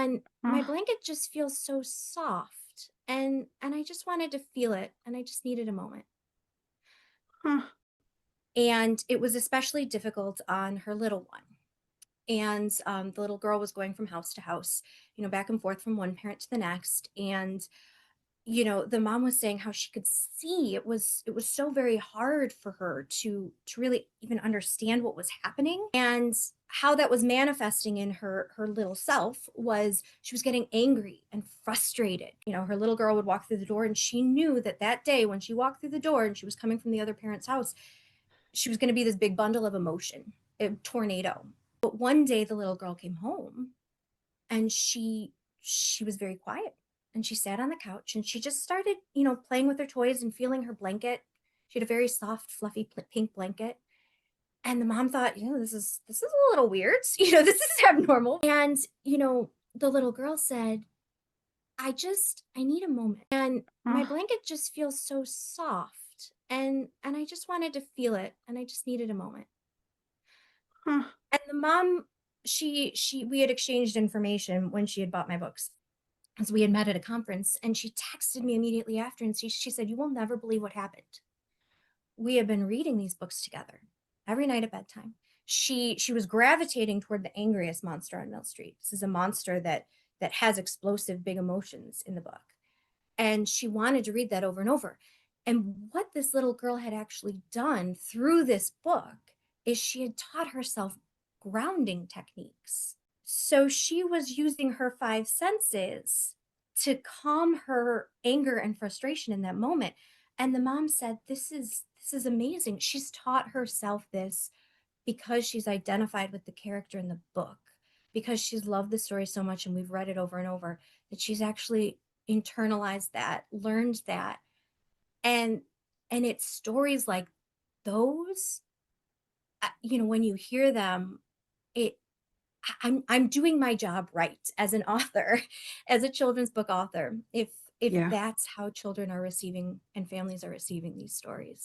and my Oh, blanket just feels so soft, and I just wanted to feel it, and I just needed a moment. huh. And it was especially difficult on her little one. And the little girl was going from house to house, back and forth from one parent to the next. And the mom was saying how she could see it was so very hard for her to really even understand what was happening, and how that was manifesting in her little self was she was getting angry and frustrated. Her little girl would walk through the door, and she knew that that day when she walked through the door and she was coming from the other parent's house, she was going to be this big bundle of emotion, a tornado. But one day the little girl came home, and she was very quiet, and she sat on the couch and she just started, playing with her toys and feeling her blanket. She had a very soft, fluffy pink blanket. And the mom thought, this is a little weird. This is abnormal. And, the little girl said, I need a moment. And my Oh, blanket just feels so soft. And I just wanted to feel it, and I just needed a moment. huh. And the mom, she we had exchanged information when she had bought my books, as we had met at a conference, and she texted me immediately after, and she said, "You will never believe what happened. We have been reading these books together every night at bedtime." She was gravitating toward the Angriest Monster on Mill Street. This is a monster that has explosive big emotions in the book. And she wanted to read that over and over. And what this little girl had actually done through this book is she had taught herself grounding techniques. So she was using her five senses to calm her anger and frustration in that moment. And the mom said, this is amazing. She's taught herself this because she's identified with the character in the book, because she's loved the story so much and we've read it over and over, that she's actually internalized that, learned that. And it's stories like those, when you hear them, it I'm doing my job right as an author, as a children's book author, if Yeah. that's how children are receiving and families are receiving these stories.